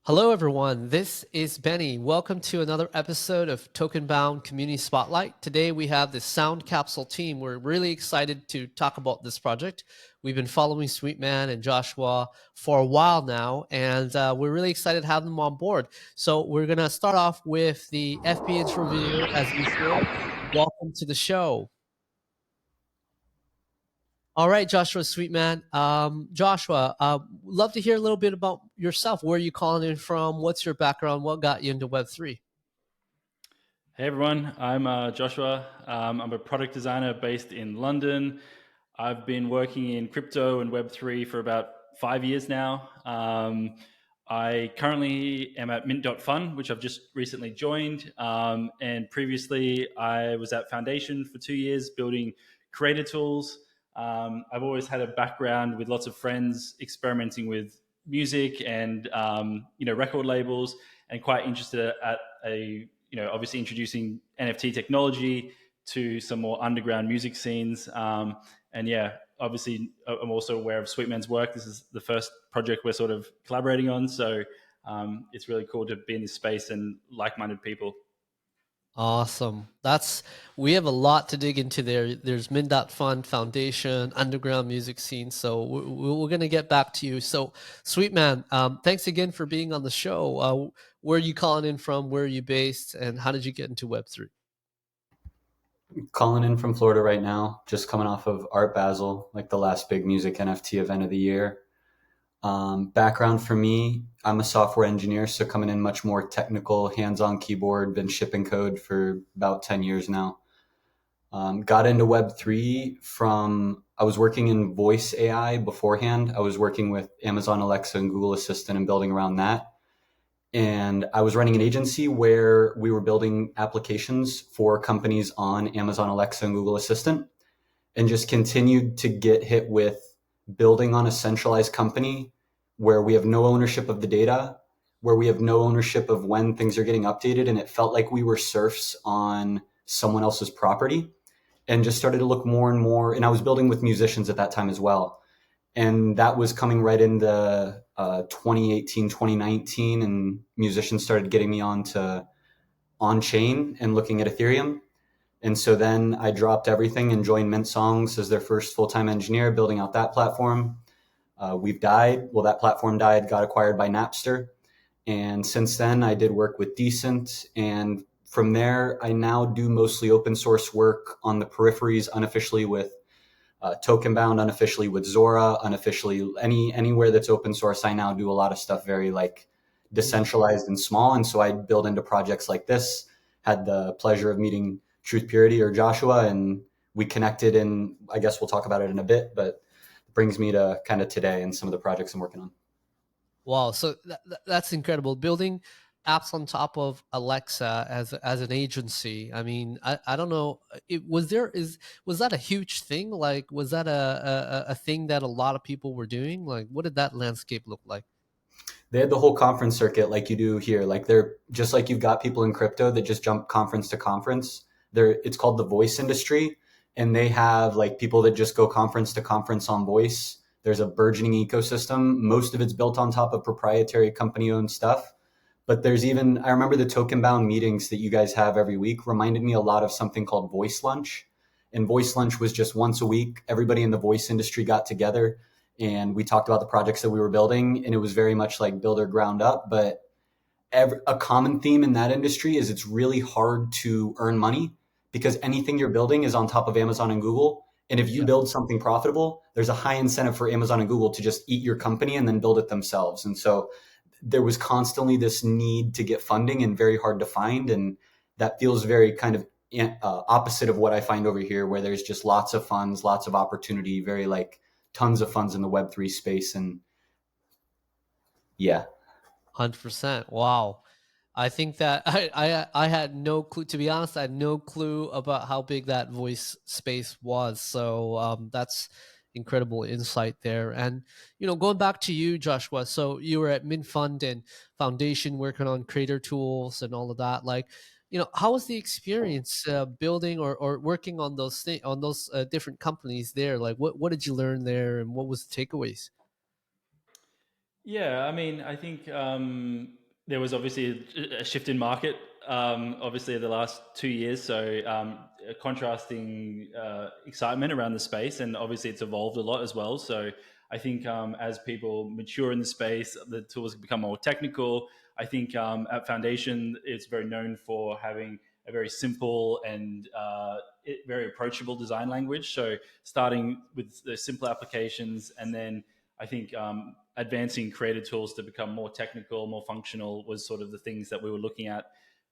Hello, everyone. This is Benny. Welcome to another episode of Tokenbound Community Spotlight. Today, we have the Sound Capsule team. We're really excited to talk about this project. We've been following Sweetman and Joshua for a while now, and we're really excited to have them on board. So, we're going to start off with the FB intro video as usual. Welcome to the show. All right, Joshua, sweet man. Joshua, love to hear a little bit about yourself. Where are you calling in from? What's your background? What got you into Web3? Hey everyone, I'm Joshua. I'm a product designer based in London. I've been working in crypto and Web3 for about 5 years now. I currently am at Mint.fun, which I've just recently joined. And previously, I was at Foundation for 2 years building creator tools. I've always had a background with lots of friends experimenting with music and record labels, and quite interested at obviously introducing NFT technology to some more underground music scenes. And yeah, obviously, I'm also aware of Sweetman's work. This is the first project we're sort of collaborating on. So it's really cool to be in this space and like-minded people. Awesome. We have a lot to dig into there. There's Min.Fun Foundation, underground music scene. So we're going to get back to you. So, sweet man, thanks again for being on the show. Where are you calling in from? Where are you based? And how did you get into Web3? Calling in from Florida right now, just coming off of Art Basel, like the last big music NFT event of the year. Background for me, I'm a software engineer, so coming in much more technical, hands-on keyboard, been shipping code for about 10 years now. Got into Web3 I was working in voice AI beforehand. I was working with Amazon Alexa and Google Assistant and building around that. And I was running an agency where we were building applications for companies on Amazon Alexa and Google Assistant, and just continued to get hit with building on a centralized company where we have no ownership of the data, where we have no ownership of when things are getting updated. And it felt like we were serfs on someone else's property, and just started to look more and more. And I was building with musicians at that time as well. And that was coming right into 2018, 2019, and musicians started getting me onto on-chain and looking at Ethereum. And so then I dropped everything and joined Mint Songs as their first full-time engineer, building out that platform. We've died. Well, that platform died, got acquired by Napster. And since then, I did work with Decent. And from there, I now do mostly open source work on the peripheries, unofficially with Tokenbound, unofficially with Zora, unofficially anywhere that's open source. I now do a lot of stuff very like decentralized and small. And so I build into projects like this. Had the pleasure of meeting Truth Purity or Joshua, and we connected, and I guess we'll talk about it in a bit, but it brings me to kind of today and some of the projects I'm working on. Wow, so that's incredible. Building apps on top of Alexa as an agency. I mean, I don't know. Was that a huge thing? Like, was that a thing that a lot of people were doing? Like, what did that landscape look like? They had the whole conference circuit like you do here. Like they're just like you've got people in crypto that just jump conference to conference. It's called the voice industry, and they have like people that just go conference to conference on voice. There's a burgeoning ecosystem. Most of it's built on top of proprietary company owned stuff. But I remember the Tokenbound meetings that you guys have every week reminded me a lot of something called Voice Lunch. And Voice Lunch was just once a week. Everybody in the voice industry got together and we talked about the projects that we were building. And it was very much like builder ground up. But a common theme in that industry is it's really hard to earn money because anything you're building is on top of Amazon and Google. And if you Yeah. build something profitable, there's a high incentive for Amazon and Google to just eat your company and then build it themselves. And so there was constantly this need to get funding and very hard to find. And that feels very kind of opposite of what I find over here, where there's just lots of funds, lots of opportunity, very like tons of funds in the Web3 space. And yeah. 100%. Wow. I think that I had no clue. To be honest, I had no clue about how big that voice space was. So that's incredible insight there. And going back to you, Joshua. So you were at MinFund and Foundation working on creator tools and all of that. Like, how was the experience building or working on those different companies there? Like, what did you learn there, and what was the takeaways? Yeah, I mean, I think there was obviously a shift in market, obviously the last 2 years. So a contrasting excitement around the space, and obviously it's evolved a lot as well. So I think as people mature in the space, the tools become more technical. I think at Foundation, it's very known for having a very simple and very approachable design language. So starting with the simple applications, and then I think advancing creative tools to become more technical, more functional was sort of the things that we were looking at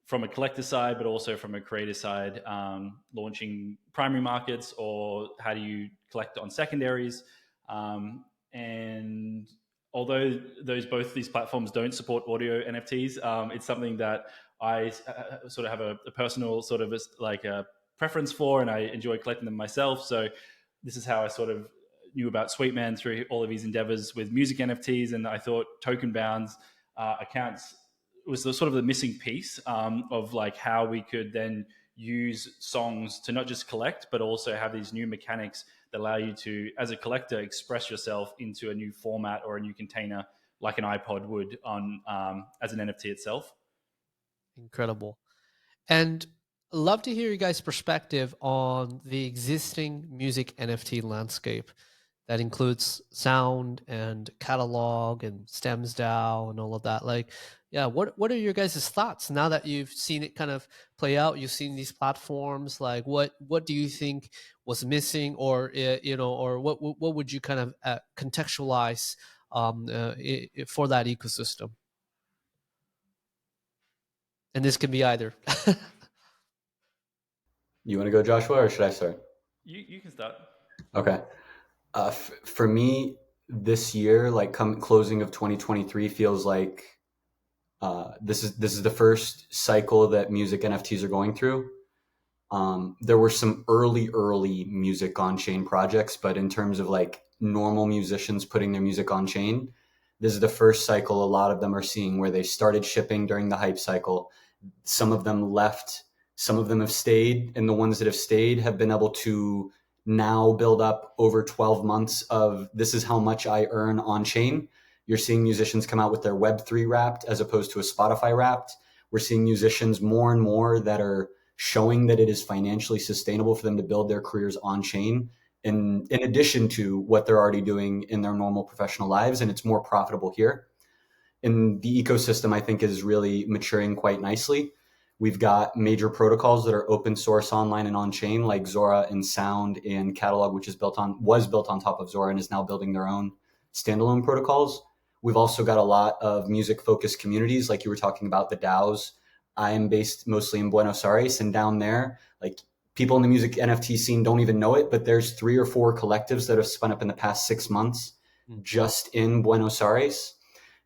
from a collector side, but also from a creator side, launching primary markets, or how do you collect on secondaries. And although both these platforms don't support audio NFTs, it's something that I sort of have a personal sort of like a preference for, and I enjoy collecting them myself. So this is how I sort of knew about Sweetman through all of his endeavors with music NFTs, and I thought Tokenbound's accounts was the sort of the missing piece of like how we could then use songs to not just collect, but also have these new mechanics that allow you to, as a collector, express yourself into a new format or a new container, like an iPod would on as an NFT itself. Incredible. And love to hear you guys' perspective on the existing music NFT landscape that includes sound and catalog and stems DAO and all of that. Like, yeah, what are your guys' thoughts now that you've seen it kind of play out? You've seen these platforms. Like, what do you think was missing, or or what would you kind of contextualize for that ecosystem? And this can be either. You want to go, Joshua, or should I start? You can start. Okay. For me, this year, like closing of 2023, feels like this is the first cycle that music NFTs are going through. There were some early music on chain projects, but in terms of like normal musicians putting their music on chain, this is the first cycle a lot of them are seeing where they started shipping during the hype cycle. Some of them left, some of them have stayed, and the ones that have stayed have been able to now build up over 12 months of this is how much I earn on chain. You're seeing musicians come out with their Web3 wrapped as opposed to a Spotify wrapped. We're seeing musicians more and more that are showing that it is financially sustainable for them to build their careers on chain in addition to what they're already doing in their normal professional lives. And it's more profitable here. And the ecosystem, I think, is really maturing quite nicely. We've got major protocols that are open source online and on chain, like Zora and Sound and Catalog, which was built on top of Zora and is now building their own standalone protocols. We've also got a lot of music focused communities, like you were talking about the DAOs. I am based mostly in Buenos Aires, and down there, like people in the music NFT scene don't even know it, but there's 3 or 4 collectives that have spun up in the past 6 months just in Buenos Aires.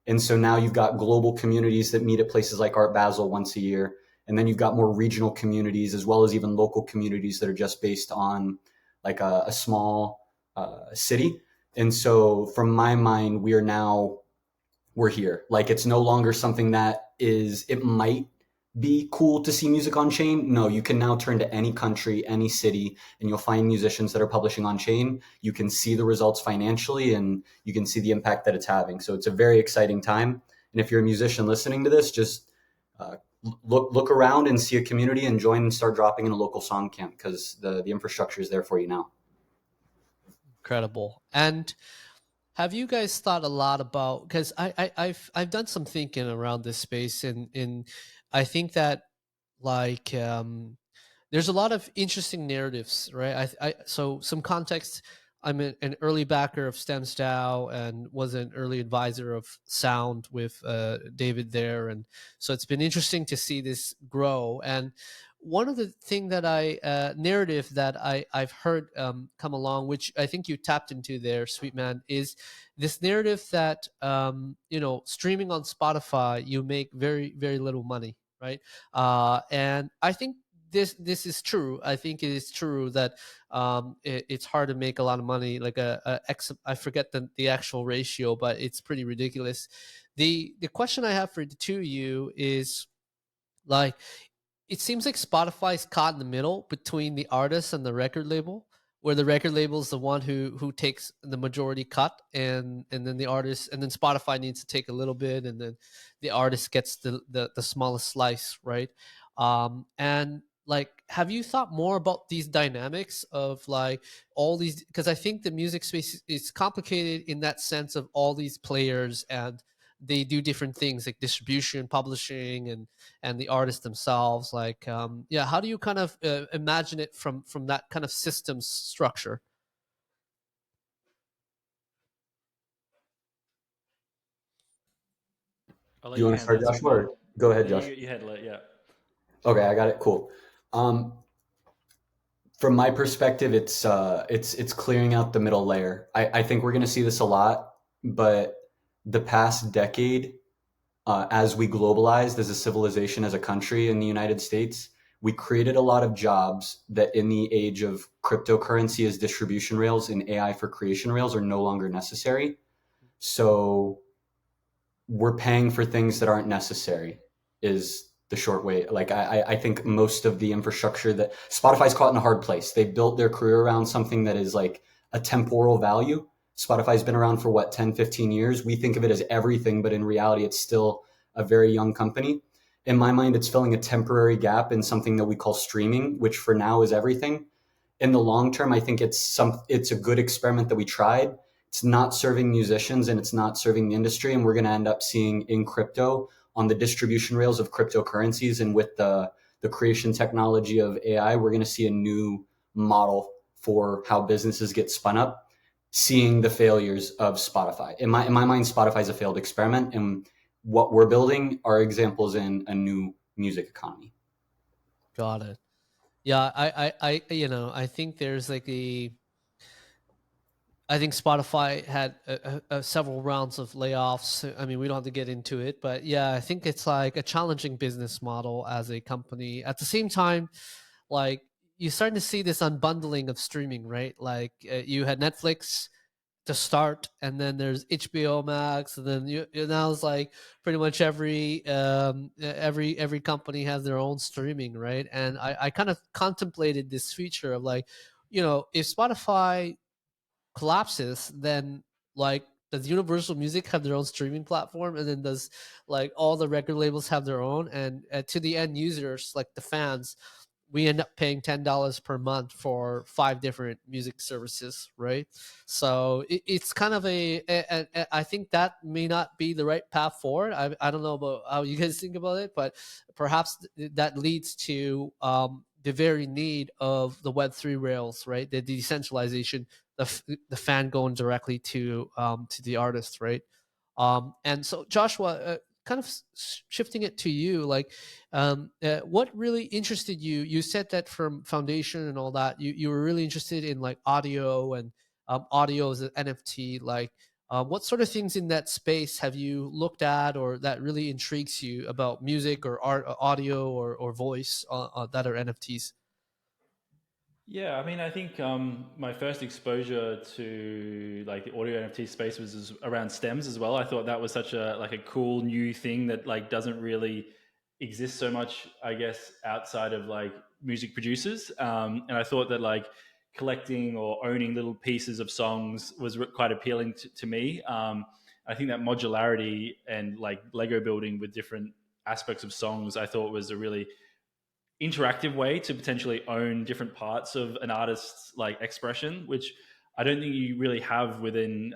And so now you've got global communities that meet at places like Art Basel once a year. And then you've got more regional communities as well as even local communities that are just based on like a small city. And so from my mind, we're here. Like it's no longer something that it might be cool to see music on chain. No, you can now turn to any country, any city, and you'll find musicians that are publishing on chain. You can see the results financially and you can see the impact that it's having. So it's a very exciting time. And if you're a musician listening to this, just look around and see a community and join and start dropping in a local song camp because the infrastructure is there for you now. Incredible. And have you guys thought a lot about, because I've done some thinking around this space, and I think that like there's a lot of interesting narratives, right? So some context. I'm an early backer of STEM DAO and was an early advisor of Sound with David there, and so it's been interesting to see this grow. And one of the thing that narrative that I've heard come along, which I think you tapped into there, Sweetman, is this narrative that streaming on Spotify, you make very very little money, right? And I think this is true. I think it is true that it's hard to make a lot of money. Like I forget the actual ratio, but it's pretty ridiculous. The question I have for the two of you is like, it seems like Spotify's caught in the middle between the artist and the record label, where the record label is the one who takes the majority cut, and then the artist, and then Spotify needs to take a little bit, and then the artist gets the smallest slice, right? And like, have you thought more about these dynamics of like all these, because I think the music space is complicated in that sense of all these players, and they do different things like distribution, publishing, and the artists themselves. Like, yeah, how do you kind of imagine it from that kind of systems structure? I'll Do let you you want to handle start, that. Sorry, Joshua, Mark. or go ahead, No, Josh? you handle it. Yeah. Okay, I got it. Cool. Um, from my perspective, it's clearing out the middle layer. I think we're going to see this a lot, but the past decade, as we globalized as a civilization, as a country in the United States, we created a lot of jobs that in the age of cryptocurrency as distribution rails and AI for creation rails are no longer necessary. So we're paying for things that aren't necessary is the short way. Like I think most of the infrastructure that Spotify's caught in a hard place. They built their career around something that is like a temporal value. Spotify's been around for what, 10, 15 years. We think of it as everything, but in reality, it's still a very young company. In my mind, it's filling a temporary gap in something that we call streaming, which for now is everything. In the long term, I think it's a good experiment that we tried. It's not serving musicians and it's not serving the industry, and we're going to end up seeing in crypto on the distribution rails of cryptocurrencies and with the creation technology of AI, we're going to see a new model for how businesses get spun up. Seeing the failures of Spotify, in my mind, Spotify is a failed experiment, and what we're building are examples in a new music economy. Got it. Yeah, I think there's like I think Spotify had several rounds of layoffs. I mean, we don't have to get into it, but yeah, I think it's like a challenging business model as a company. At the same time, like, you're starting to see this unbundling of streaming, right? Like, you had Netflix to start, and then there's HBO Max, and then now it's like pretty much every company has their own streaming, right? And I kind of contemplated this feature of like, if Spotify collapses, then like, does Universal Music have their own streaming platform, and then does like all the record labels have their own? And to the end users, like the fans, we end up paying $10 per month for 5 different music services, right? So it's kind of I think that may not be the right path forward. I don't know about how you guys think about it, but perhaps that leads to the very need of the Web3 rails, right? The decentralization, the fan going directly to the artist, right? And so, Joshua, kind of shifting it to you, like, what really interested you? You said that from foundation and all that, you were really interested in like audio and audio as an NFT. Like, what sort of things in that space have you looked at, or that really intrigues you about music or art, audio or voice that are NFTs? Yeah, I mean, I think my first exposure to like the audio NFT space was around stems as well. I thought that was such a cool new thing that like doesn't really exist so much, I guess, outside of like music producers. And I thought that like collecting or owning little pieces of songs was quite appealing to me. I think that modularity and like Lego building with different aspects of songs, I thought was a really interactive way to potentially own different parts of an artist's like expression, which I don't think you really have within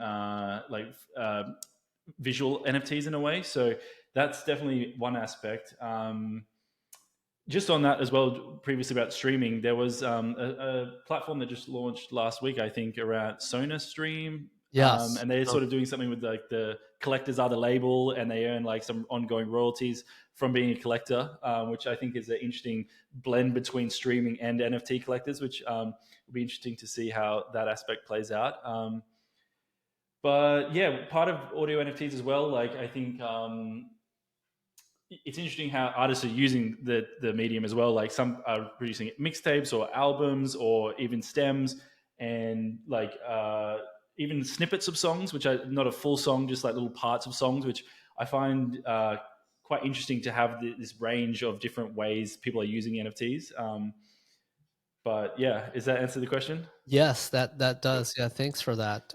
visual NFTs in a way. So that's definitely one aspect. Just on that as well, previously about streaming, there was a platform that just launched last week, I think, around Sona Stream, Yes. and they're So sort of doing something with like the collectors are the label, and they earn like some ongoing royalties from being a collector, which I think is an interesting blend between streaming and NFT collectors, which will be interesting to see how that aspect plays out. But yeah, part of audio NFTs as well. Like I think it's interesting how artists are using the medium as well. Like some are producing mixtapes or albums or even stems and like even snippets of songs, which are not a full song, just like little parts of songs, which I find quite interesting to have this range of different ways people are using NFTs. But yeah, is that answer the question? Yes, that does. Yeah, thanks for that.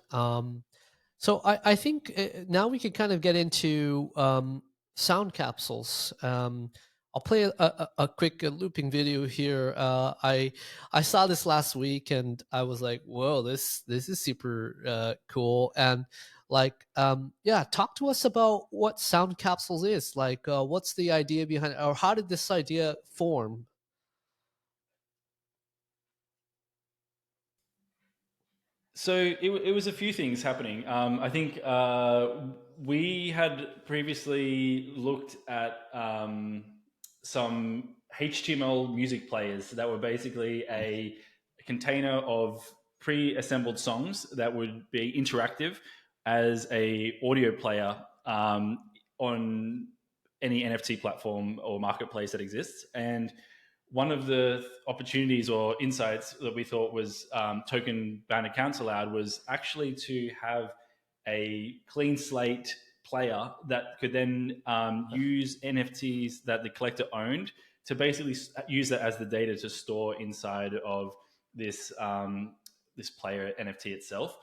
So I think now we can kind of get into sound capsules. I'll play a quick looping video here. I saw this last week and I was like, "Whoa, this is super cool!" And like, yeah, talk to us about what sound capsules is. Like, what's the idea behind it, or how did this idea form? So it was a few things happening. I think we had previously looked at some HTML music players that were basically a container of pre-assembled songs that would be interactive as a audio player on any NFT platform or marketplace that exists. And one of the opportunities or insights that we thought was token-bound accounts allowed was actually to have a clean slate player that could then use NFTs that the collector owned to basically use that as the data to store inside of this this player NFT itself.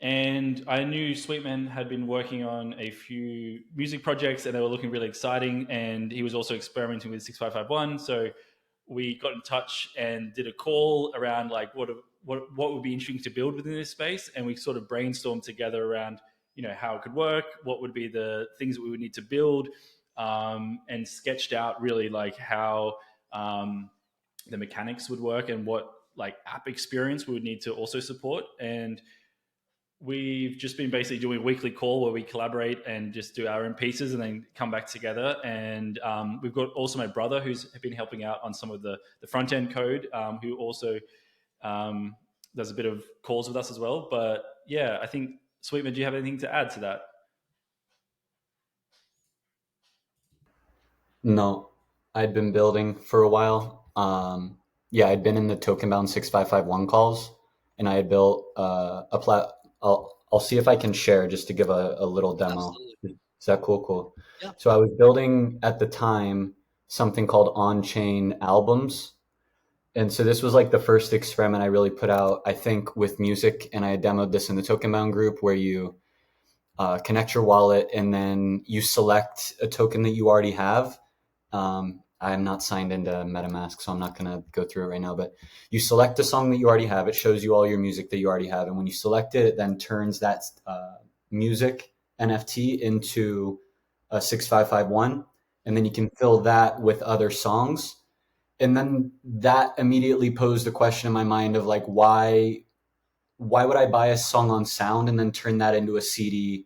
And I knew Sweetman had been working on a few music projects and they were looking really exciting. And he was also experimenting with 6551. So we got in touch and did a call around like what would be interesting to build within this space. And we sort of brainstormed together around, you know, how it could work, what would be the things that we would need to build, and sketched out really like how the mechanics would work and what like app experience we would need to also support. And we've just been basically doing a weekly call where we collaborate and just do our own pieces and then come back together. And we've got also my brother who's been helping out on some of the front end code, who also does a bit of calls with us as well. But yeah, I think Sweetman, do you have anything to add to that? No, I'd been building for a while. Yeah, I'd been in the Tokenbound 6551 calls, and I had built a plat. I'll see if I can share just to give a little demo. Absolutely. Is that cool? Cool. Yeah. So I was building at the time something called on-chain albums. And so this was like the first experiment I really put out, I think, with music. And I demoed this in the Tokenbound group where you connect your wallet and then you select a token that you already have. I'm not signed into MetaMask, so I'm not going to go through it right now. But you select a song that you already have. It shows you all your music that you already have. And when you select it, it then turns that music NFT into a 6551. And then you can fill that with other songs. And then that immediately posed a question in my mind of like, why would I buy a song on Sound and then turn that into a CD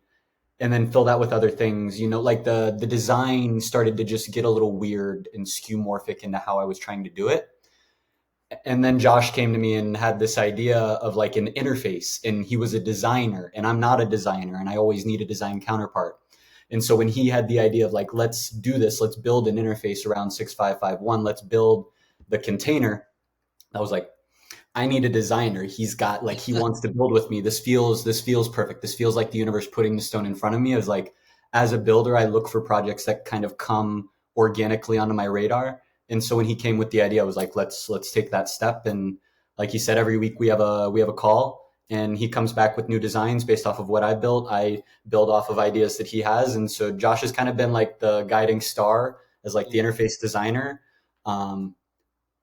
and then fill that with other things? You know, like the design started to just get a little weird and skeuomorphic into how I was trying to do it. And then Josh came to me and had this idea of like an interface, and he was a designer and I'm not a designer and I always need a design counterpart. And so when he had the idea of like, let's do this, let's build an interface around 6551, let's build the container, I was like, I need a designer. He's got like, he wants to build with me. This feels perfect. This feels like the universe putting the stone in front of me. I was like, as a builder, I look for projects that kind of come organically onto my radar. And so when he came with the idea, I was like, let's take that step. And like he said, every week we have a call and he comes back with new designs based off of what I built. I build off of ideas that he has. And so Josh has kind of been like the guiding star as like the interface designer.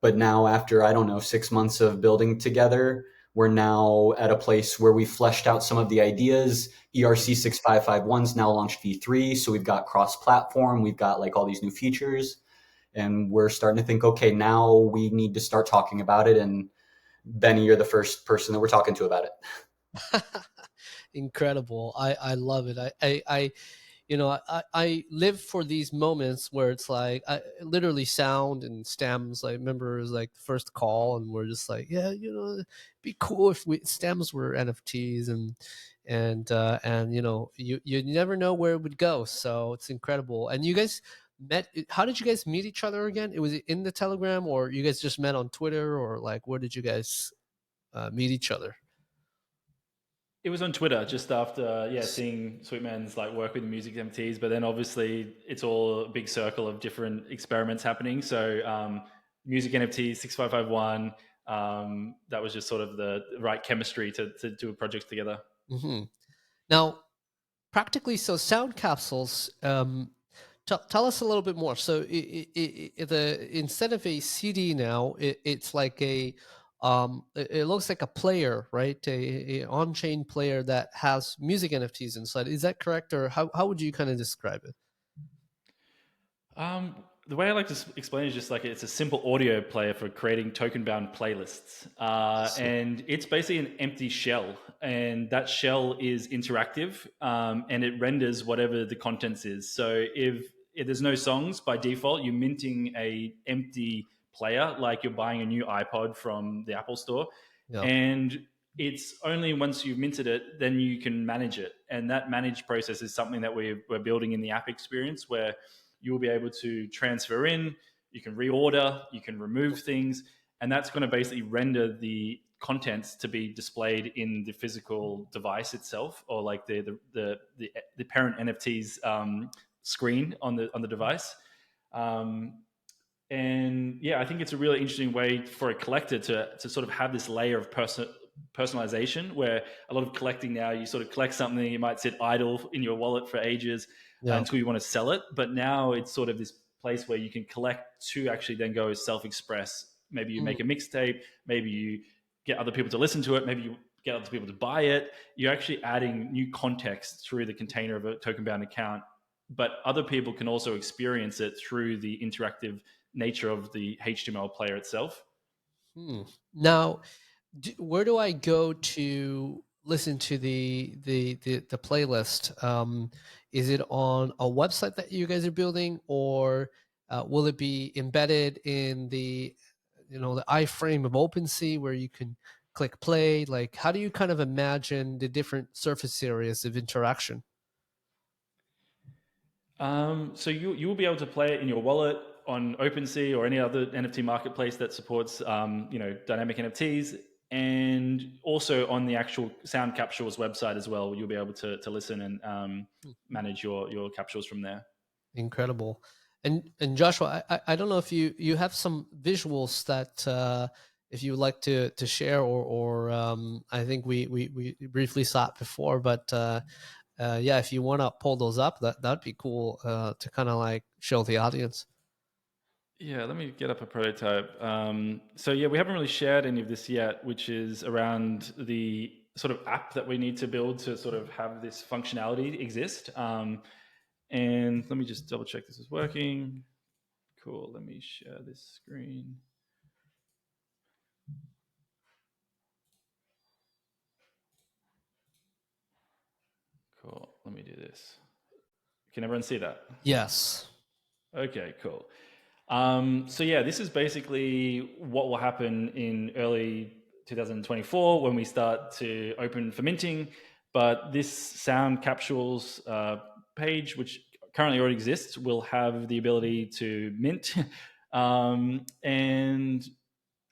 But now after, I don't know, 6 months of building together, we're now at a place where we fleshed out some of the ideas. ERC 6551's now launched V3. So we've got cross-platform. We've got like all these new features. And we're starting to think, okay, now we need to start talking about it. And Benny, you're the first person that we're talking to about it. Incredible. I love it. I you know, I live for these moments where it's like I literally Sound and stems. I remember it was like the first call and we're just like, yeah, you know, it'd be cool if we stems were NFTs and you know, you never know where it would go. So it's incredible. And you guys met, how did you guys meet each other again? It was in the Telegram, or you guys just met on Twitter, or like where did you guys meet each other? It was on Twitter just after, yeah, seeing Sweetman's like work with the music MTs, but then obviously it's all a big circle of different experiments happening. So music NFTs, 6551, that was just sort of the right chemistry to do a project together. Hmm. Now, practically, so Sound Capsules. Tell us a little bit more. So, instead of a CD now, it's like it looks like a player, right? A on-chain player that has music NFTs inside. Is that correct, or how would you kind of describe it? The way I like to explain it is just like it's a simple audio player for creating token-bound playlists, See. and it's basically an empty shell, and that shell is interactive, and it renders whatever the contents is. So if there's no songs by default, you're minting a empty player like you're buying a new iPod from the Apple Store, Yeah. and it's only once you've minted it then you can manage it, and that managed process is something that we're building in the app experience where you will be able to transfer in, you can reorder, you can remove things, and that's going to basically render the contents to be displayed in the physical device itself, or like the parent NFT's screen on the device. Um, and yeah, I think it's a really interesting way for a collector to sort of have this layer of personalization, where a lot of collecting now, you sort of collect something, it might sit idle in your wallet for ages Yeah. until you want to sell it. But now it's sort of this place where you can collect to actually then go self-express. Maybe you make a mixtape, maybe you get other people to listen to it, maybe you get other people to buy it. You're actually adding new context through the container of a token bound account, but other people can also experience it through the interactive nature of the HTML player itself. Hmm. Now, where do I go to listen to the playlist? Is it on a website that you guys are building, or will it be embedded in the iframe of OpenSea where you can click play? Like, how do you kind of imagine the different surface areas of interaction? So you will be able to play it in your wallet on OpenSea or any other NFT marketplace that supports dynamic NFTs, and also on the actual Sound Capsules website as well. You'll be able to listen and manage your capsules from there. Incredible. And Joshua, I don't know if you have some visuals that if you would like to share, or I think we briefly saw it before, but yeah, if you want to pull those up, that'd be cool to kind of like show the audience. Yeah, let me get up a prototype. So yeah, we haven't really shared any of this yet, which is around the sort of app that we need to build to sort of have this functionality exist. And let me just double check this is working. Cool. Let me share this screen. Cool. Let me do this. Can everyone see that? Yes. Okay, cool. So yeah, this is basically what will happen in early 2024 when we start to open for minting. But this Sound Capsules page, which currently already exists, will have the ability to mint. And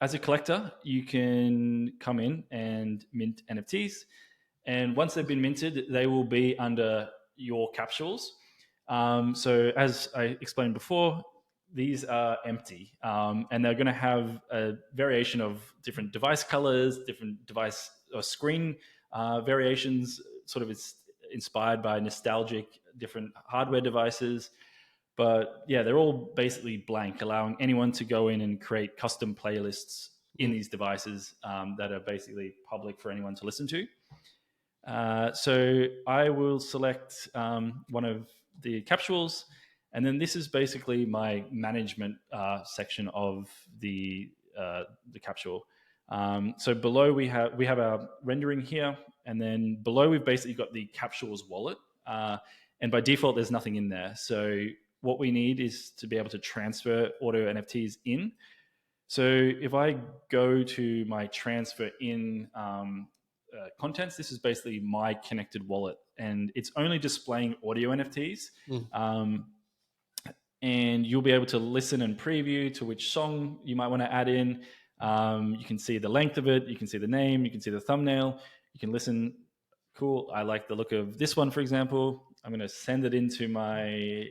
as a collector, you can come in and mint NFTs. And once they've been minted, they will be under your capsules. So as I explained before, these are empty, and they're going to have a variation of different device colors, different device or screen variations. Sort of it's inspired by nostalgic different hardware devices. But yeah, they're all basically blank, allowing anyone to go in and create custom playlists in these devices that are basically public for anyone to listen to. So I will select one of the capsules, and then this is basically my management section of the capsule. So below we have our rendering here, and then below we've basically got the capsules wallet, and by default there's nothing in there. So what we need is to be able to transfer auto NFTs in. So if I go to my transfer in contents, this is basically my connected wallet, and it's only displaying audio NFTs. Mm. And you'll be able to listen and preview to which song you might want to add in. You can see the length of it, you can see the name, you can see the thumbnail, you can listen. Cool, I like the look of this one, for example. I'm going to send it into my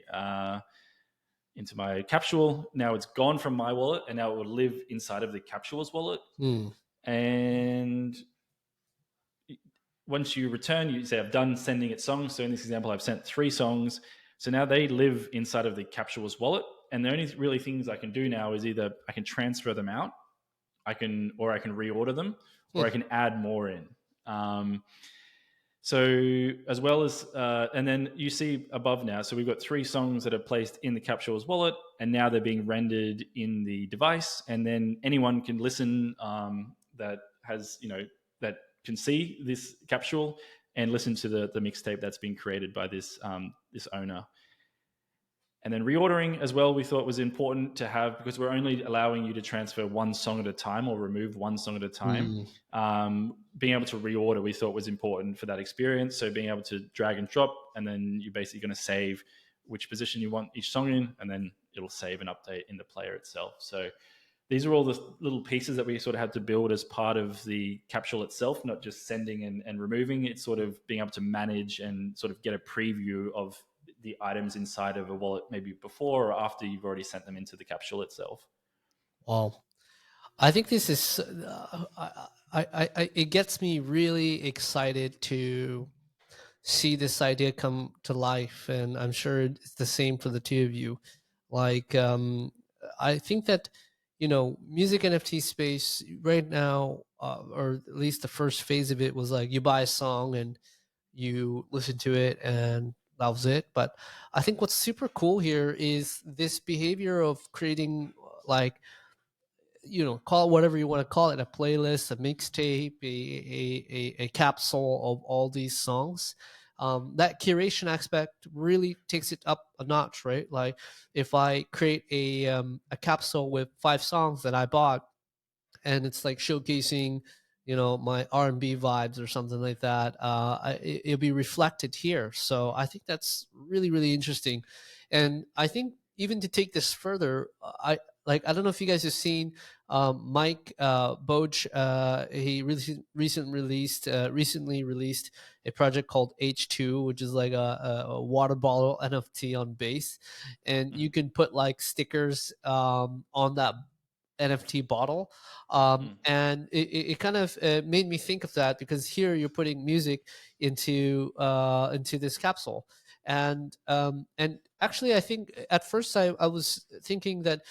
into my capsule. Now it's gone from my wallet, and now it will live inside of the capsule's wallet. And once you return, you say, I've done sending it songs. So in this example, I've sent 3 songs. So now they live inside of the capsule's wallet. And the only really things I can do now is either I can transfer them out, I can reorder them, or I can add more in. So as well as, and then you see above now, so we've got 3 songs that are placed in the capsule's wallet, and now they're being rendered in the device. And then anyone can listen that has, that can see this capsule and listen to the mixtape that's been created by this this owner. And then reordering as well, we thought was important to have, because we're only allowing you to transfer 1 song at a time or remove 1 song at a time. Being able to reorder, we thought was important for that experience. So being able to drag and drop, and then you're basically going to save which position you want each song in, and then it'll save an update in the player itself. So these are all the little pieces that we sort of had to build as part of the capsule itself, not just sending and removing. It's sort of being able to manage and sort of get a preview of the items inside of a wallet, maybe before or after you've already sent them into the capsule itself. Wow. I think this is, it gets me really excited to see this idea come to life. And I'm sure it's the same for the 2 of you. Like, I think that, music NFT space right now, or at least the first phase of it, was like you buy a song and you listen to it and that was it. But I think what's super cool here is this behavior of creating, like, call it whatever you want to call it, a playlist, a mixtape, a capsule of all these songs. That curation aspect really takes it up a notch, right? Like if I create a capsule with 5 songs that I bought, and it's like showcasing, my R&B vibes or something like that, it'll be reflected here. So I think that's really, really interesting. And I think even to take this further, I don't know if you guys have seen Mike Boge. He recently released a project called H2, which is like a water bottle NFT on base, and you can put like stickers on that NFT bottle. And it kind of made me think of that, because here you're putting music into this capsule. And actually, I think at first I was thinking that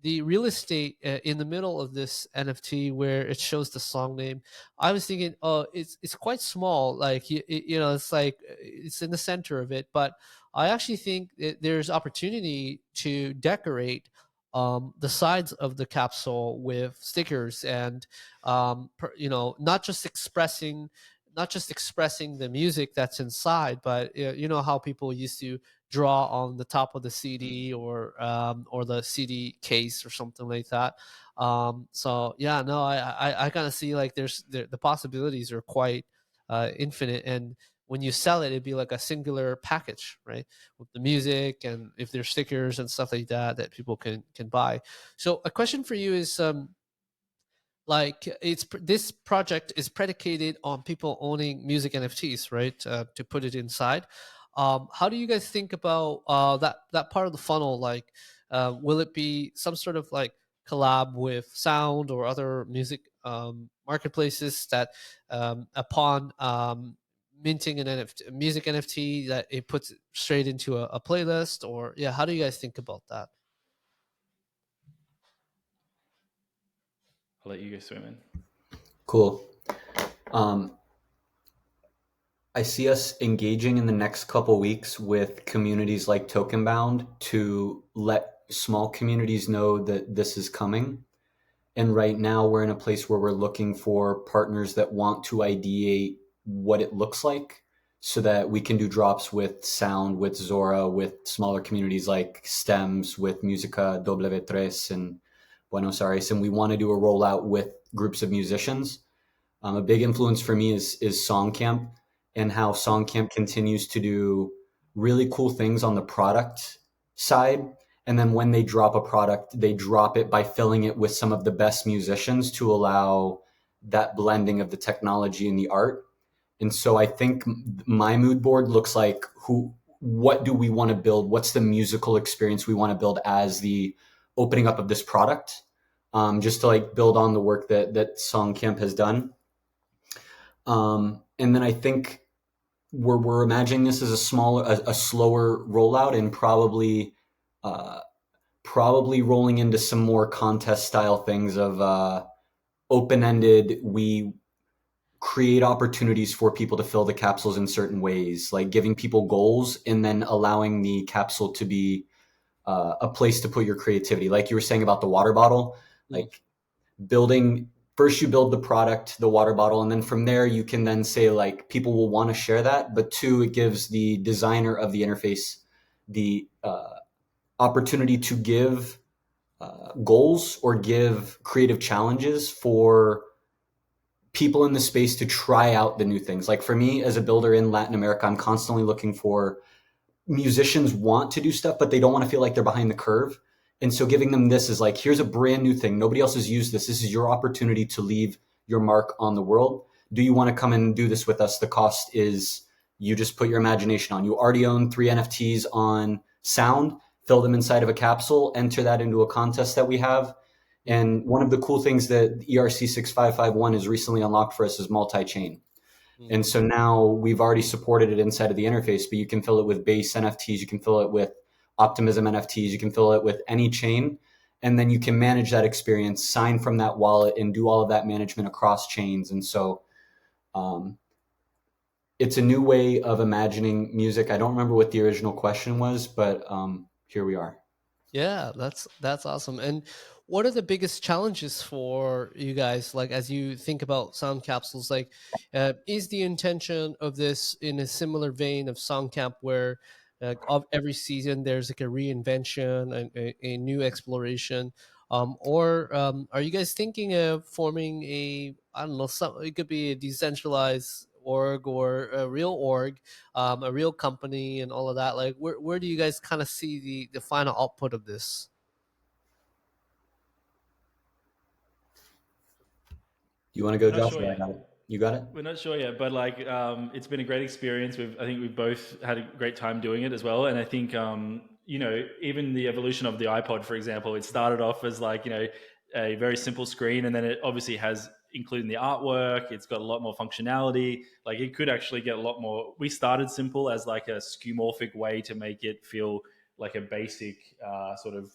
the real estate in the middle of this NFT, where it shows the song name, I was thinking, oh, it's quite small. Like it's like it's in the center of it. But I actually think there's opportunity to decorate the sides of the capsule with stickers, and not just expressing the music that's inside, but you know how people used to draw on the top of the CD, or the CD case or something like that. So yeah, no, I kind of see like the possibilities are quite infinite, and when you sell it, it'd be like a singular package, right, with the music, and if there's stickers and stuff like that people can buy. So a question for you is, like, this project is predicated on people owning music NFTs, right? To put it inside, how do you guys think about that part of the funnel? Like, will it be some sort of like collab with Sound or other music marketplaces that, upon minting an NFT, music NFT, that it puts it straight into a playlist? Or yeah, how do you guys think about that? I'll let you go swim in. Cool. I see us engaging in the next couple weeks with communities like Tokenbound to let small communities know that this is coming. And right now we're in a place where we're looking for partners that want to ideate what it looks like, so that we can do drops with Sound, with Zora, with smaller communities like Stems, with Musica W3 and Buenos Aires. And we want to do a rollout with groups of musicians. A big influence for me is Songcamp, and how Songcamp continues to do really cool things on the product side. And then when they drop a product, they drop it by filling it with some of the best musicians to allow that blending of the technology and the art. And so I think my mood board looks like what do we want to build? What's the musical experience we want to build as the opening up of this product? Just to like build on the work that Song Camp has done. And then I think we're imagining this as a slower rollout, and probably rolling into some more contest style things of open-ended. We create opportunities for people to fill the capsules in certain ways, like giving people goals and then allowing the capsule to be a place to put your creativity. Like you were saying about the water bottle, like building, first you build the product, the water bottle, and then from there you can then say like people will want to share that. But two, it gives the designer of the interface the opportunity to give goals or give creative challenges for people in the space to try out the new things. Like for me as a builder in Latin America, I'm constantly looking for musicians want to do stuff, but they don't want to feel like they're behind the curve. And so giving them this is like, here's a brand new thing. Nobody else has used this. This is your opportunity to leave your mark on the world. Do you want to come and do this with us? The cost is you just put your imagination on. You already own 3 NFTs on Sound, fill them inside of a capsule, enter that into a contest that we have. And one of the cool things that ERC 6551 has recently unlocked for us is multi-chain. And so now we've already supported it inside of the interface, but you can fill it with base NFTs, you can fill it with Optimism NFTs, you can fill it with any chain, and then you can manage that experience, sign from that wallet, and do all of that management across chains. And so it's a new way of imagining music. I don't remember what the original question was, but here we are. Yeah, that's awesome. And what are the biggest challenges for you guys, like as you think about Sound Capsules? Like, is the intention of this in a similar vein of Sound Camp, where of every season there's like a reinvention and a new exploration, or are you guys thinking of forming a, I don't know, it could be a decentralized org or a real org, a real company and all of that? Like where do you guys kind of see the final output of this? You want to go, We're not sure Joshua? I yet. got it. You got it? We're not sure yet, but like it's been a great experience. I think we've both had a great time doing it as well. And I think even the evolution of the iPod, for example, it started off as like a very simple screen, and then it obviously has, including the artwork, it's got a lot more functionality. Like it could actually get a lot more. We started simple as like a skeuomorphic way to make it feel like a basic sort of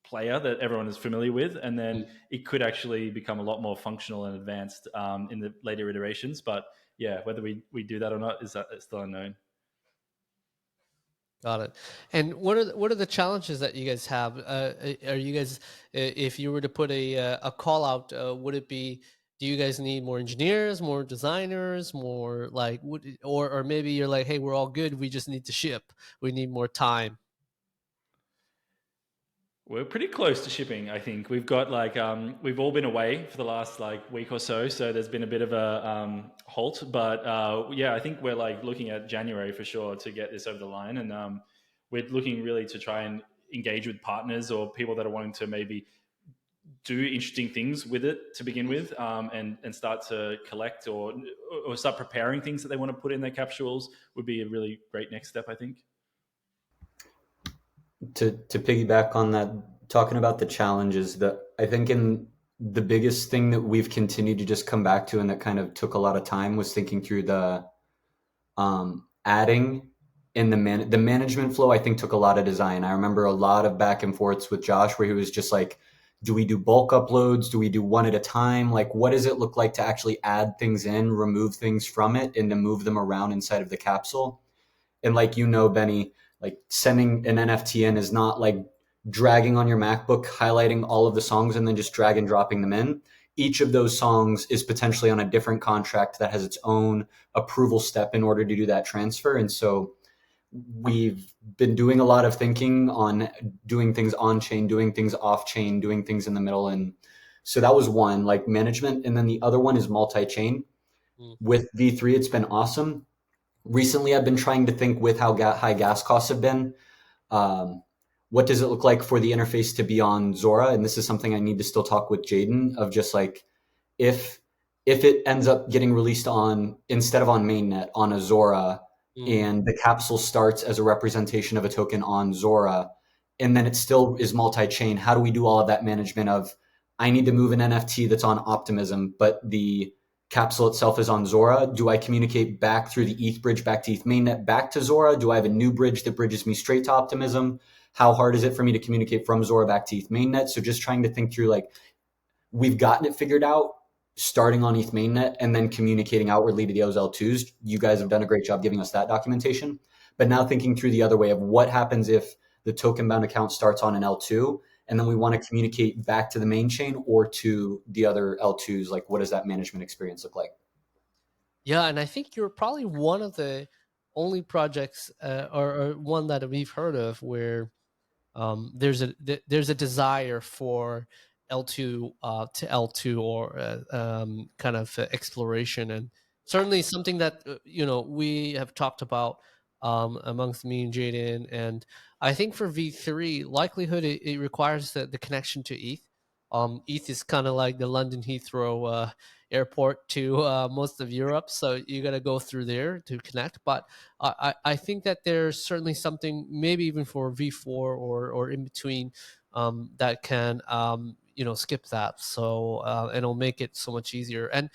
player that everyone is familiar with, and then it could actually become a lot more functional and advanced in the later iterations. But yeah, whether we do that or not is still unknown. Got it. And what are the challenges that you guys have? Are you guys, if you were to put a call out, would it be? Do you guys need more engineers, more designers, more like or maybe you're like, hey, we're all good. We just need to ship. We need more time. We're pretty close to shipping. I think we've got like we've all been away for the last like week or so, so there's been a bit of a halt. But yeah, I think we're like looking at January for sure to get this over the line, and we're looking really to try and engage with partners or people that are wanting to maybe do interesting things with it to begin with, and start to collect or start preparing things that they want to put in their capsules would be a really great next step, I think. To piggyback on that, talking about the challenges, that I think in the biggest thing that we've continued to just come back to, and that kind of took a lot of time, was thinking through the adding in the management flow. I think took a lot of design. I remember a lot of back and forths with Josh where he was just like, do we do bulk uploads? Do we do one at a time? Like, what does it look like to actually add things in, remove things from it, and to move them around inside of the capsule? And like, Benny, like sending an NFT in is not like dragging on your MacBook, highlighting all of the songs, and then just drag and dropping them in. Each of those songs is potentially on a different contract that has its own approval step in order to do that transfer. And so we've been doing a lot of thinking on doing things on chain, doing things off chain, doing things in the middle. And so that was one, like management. And then the other one is multi-chain. With V3, it's been awesome. Recently, I've been trying to think with how high gas costs have been. What does it look like for the interface to be on Zora? And this is something I need to still talk with Jaden of, just like, if it ends up getting released on, instead of on mainnet, on a Zora, Mm. and the capsule starts as a representation of a token on Zora, and then it still is multi-chain. How do we do all of that management of, I need to move an NFT that's on Optimism, but the capsule itself is on Zora? Do I communicate back through the ETH bridge back to ETH mainnet back to Zora? Do I have a new bridge that bridges me straight to Optimism? How hard is it for me to communicate from Zora back to ETH mainnet? So just trying to think through, like, we've gotten it figured out starting on ETH mainnet and then communicating outwardly to those L2s. You guys have done a great job giving us that documentation. But now thinking through the other way of what happens if the Tokenbound account starts on an L2 and then we want to communicate back to the main chain or to the other L2s, like what does that management experience look like? Yeah, and I think you're probably one of the only projects, or one that we've heard of, where there's a desire for L2 to L2, or kind of exploration, and certainly something that we have talked about amongst me and Jaden. And I think for V3, likelihood it requires the connection to ETH. ETH is kind of like the London Heathrow airport to most of Europe, so you got to go through there to connect. But I think that there's certainly something, maybe even for V4 or in between, that can skip that. So and it'll make it so much easier. And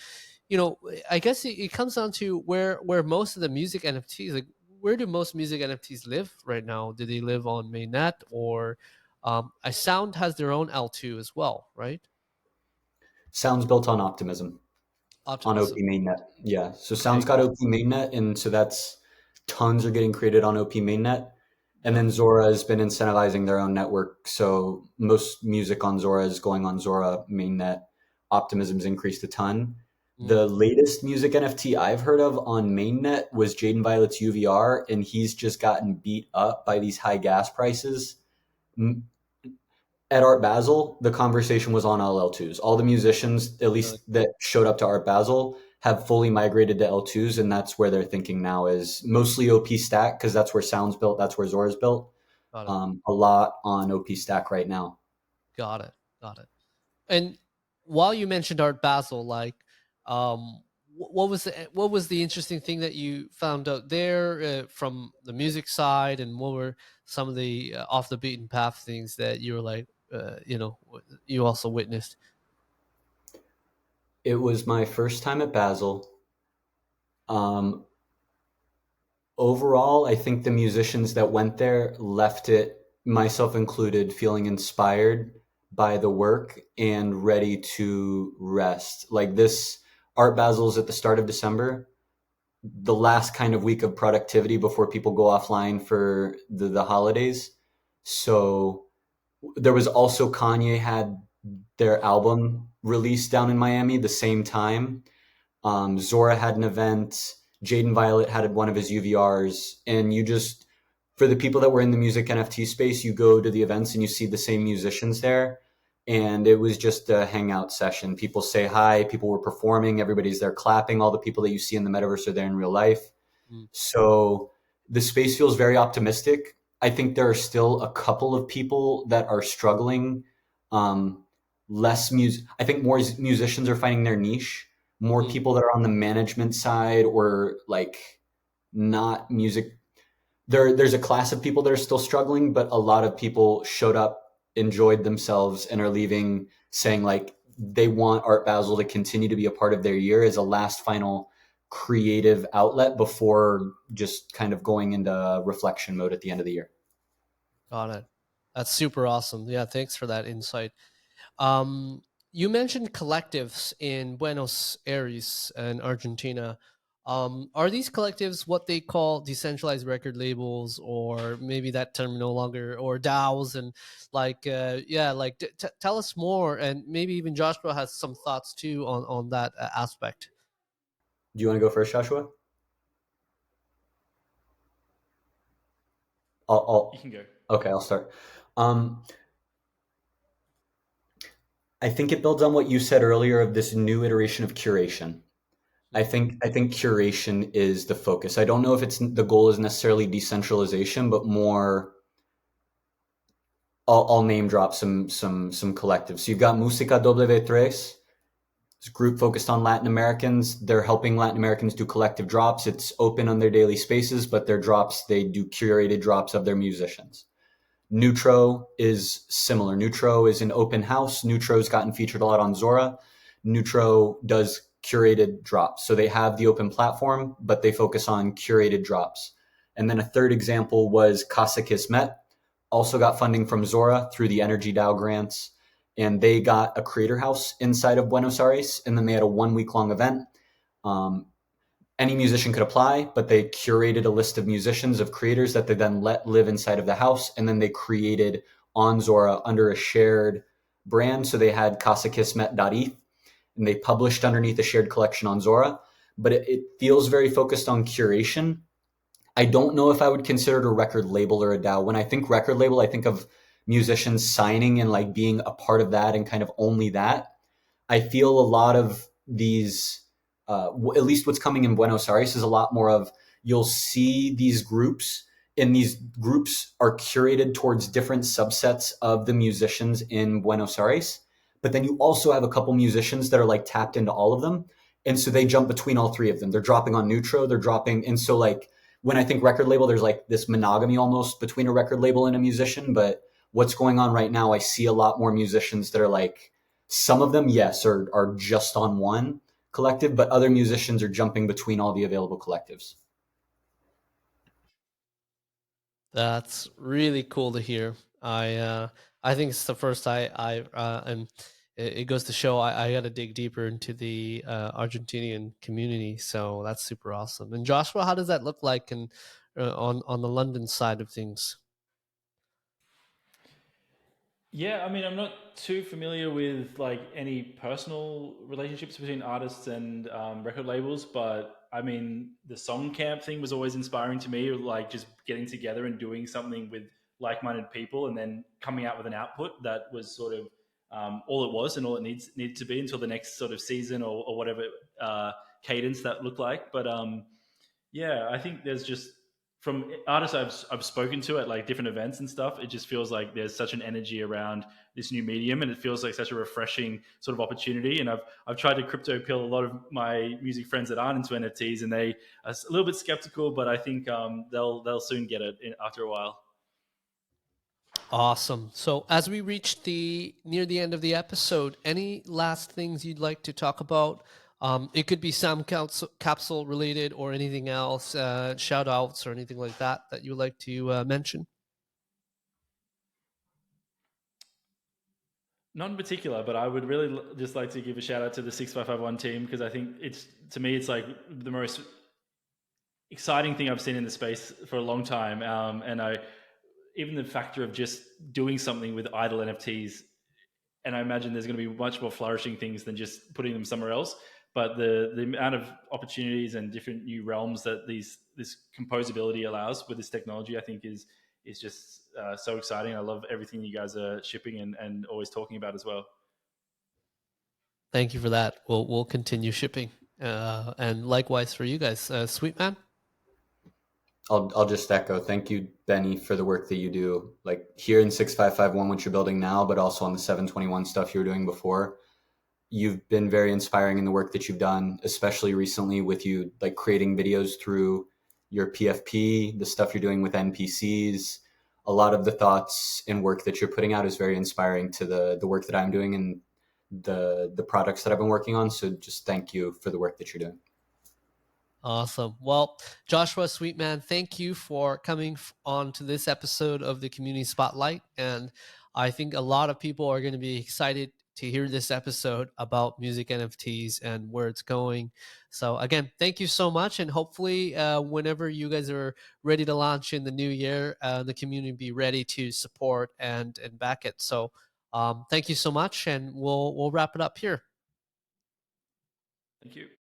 I guess it comes down to where most of the music NFTs, like, where do most music NFTs live right now? Do they live on mainnet, or I Sound has their own L2 as well, right? Sounds built on Optimism. On OP Optimism. mainnet. Yeah. So Okay, Sound's got OP mainnet, and so that's tons are getting created on OP mainnet. And yeah. then Zora has been incentivizing their own network. So most music on Zora is going on Zora mainnet. Optimism's increased a ton. Mm. The latest music NFT I've heard of on mainnet was Jaden Violet's UVR, and he's just gotten beat up by these high gas prices. At Art Basel, the conversation was on all L2s. All the musicians, at Really least that showed up to Art Basel, have fully migrated to L2s, and that's where they're thinking now is mostly OP Stack, because that's where Sound's built, that's where Zora's built. got it. A lot on OP Stack right now. Got it. Got it. And while you mentioned Art Basel, like, what was the interesting thing that you found out there, from the music side, and what were some of the off the beaten path things that you were like, you also witnessed? It was my first time at Basel. Um, Overall, I think the musicians that went there left it, myself included, feeling inspired by the work and ready to rest. Like this, Art Basel's at the start of December, the last kind of week of productivity before people go offline for the holidays. So there was also Kanye had their album released down in Miami the same time. Zora had an event. Jaden Violet had one of his UVRs, and you just, for the people that were in the music NFT space, you go to the events and you see the same musicians there. And it was just a hangout session. People say hi, people were performing, everybody's there clapping. All the people that you see in the metaverse are there in real life. Mm, So the space feels very optimistic. I think there are still a couple of people that are struggling. Um, less music. I think more musicians are finding their niche. More mm, people that are on the management side or like not music. There's a class of people that are still struggling, but a lot of people showed up, enjoyed themselves, and are leaving saying like they want Art Basel to continue to be a part of their year as a last final creative outlet before just kind of going into reflection mode at the end of the year. got it. That's super awesome. Yeah, thanks for that insight. Um, you mentioned collectives in Buenos Aires and Argentina. Are these collectives what they call decentralized record labels, or maybe that term no longer, or DAOs? And like, yeah, like tell us more, and maybe even Joshua has some thoughts too on that aspect. Do you want to go first, Joshua? You I'll can go. okay, I'll start. Um, I think it builds on what you said earlier of this new iteration of curation. I think curation is the focus. I don't know if it's the goal is necessarily decentralization, but more. I'll name drop some collectives. So you've got Música W3. It's a group focused on Latin Americans. They're helping Latin Americans do collective drops. It's open on their daily spaces, but their drops, they do curated drops of their musicians. Neutro is similar. Neutro is an open house. Neutro's gotten featured a lot on Zora. Neutro does curated drops. So they have the open platform, but they focus on curated drops. And then a third example was Casa Kismet, also got funding from Zora through the Energy DAO grants. And they got a creator house inside of Buenos Aires. And then they had a 1 week long event. Any musician could apply, but they curated a list of musicians, of creators that they then let live inside of the house. And then they created on Zora under a shared brand. So they had casakismet.eth and they published underneath a shared collection on Zora. But it feels very focused on curation. I don't know if I would consider it a record label or a DAO. When I think record label, I think of musicians signing and like being a part of that and kind of only that. I feel a lot of these, at least what's coming in Buenos Aires is a lot more of, you'll see these groups, and these groups are curated towards different subsets of the musicians in Buenos Aires. But then you also have a couple musicians that are like tapped into all of them. And so they jump between all three of them. They're dropping on Neutro, they're dropping. And so like when I think record label, there's like this monogamy almost between a record label and a musician. But what's going on right now, I see a lot more musicians that are like, some of them, yes, are just on one collective, but other musicians are jumping between all the available collectives. That's really cool to hear. I think it's the first and it goes to show I got to dig deeper into the Argentinian community. So that's super awesome. And Joshua, how does that look like on the London side of things? Yeah, I mean, I'm not too familiar with like any personal relationships between artists and record labels, but I mean, the song camp thing was always inspiring to me, like just getting together and doing something with like-minded people, and then coming out with an output that was sort of all it was and all it needed to be until the next sort of season or whatever uh, cadence that looked like. But yeah, I think there's just from artists I've spoken to at like different events and stuff, it just feels like there's such an energy around this new medium, and it feels like such a refreshing sort of opportunity. And I've tried to crypto pill a lot of my music friends that aren't into NFTs, and they are a little bit skeptical, but I think they'll soon get it after a while. Awesome. So as we reach the near the end of the episode, any last things you'd like to talk about? It could be Sound Capsule related or anything else, shout outs or anything like that you would like to mention. Not in particular, but I would really just like to give a shout out to the 6551 team, because I think it's, to me, it's like the most exciting thing I've seen in the space for a long time. And I, even the factor of just doing something with idle NFTs, and I imagine there's going to be much more flourishing things than just putting them somewhere else. But the amount of opportunities and different new realms that this composability allows with this technology, I think is just so exciting. I love everything you guys are shipping and always talking about as well. Thank you for that. We'll continue shipping, and likewise for you guys, sweet man. I'll just echo. Thank you, Benny, for the work that you do, like here in 6551, what you're building now, but also on the 721 stuff you were doing before. You've been very inspiring in the work that you've done, especially recently with you like creating videos through your PFP, the stuff you're doing with NPCs. A lot of the thoughts and work that you're putting out is very inspiring to the work that I'm doing and the products that I've been working on. So just thank you for the work that you're doing. Awesome. Well, Joshua Sweetman, thank you for coming on to this episode of the Community Spotlight. And I think a lot of people are going to be excited to hear this episode about music NFTs and where it's going. So again, thank you so much. And hopefully whenever you guys are ready to launch in the new year, the community be ready to support and back it. So thank you so much. And we'll wrap it up here. Thank you.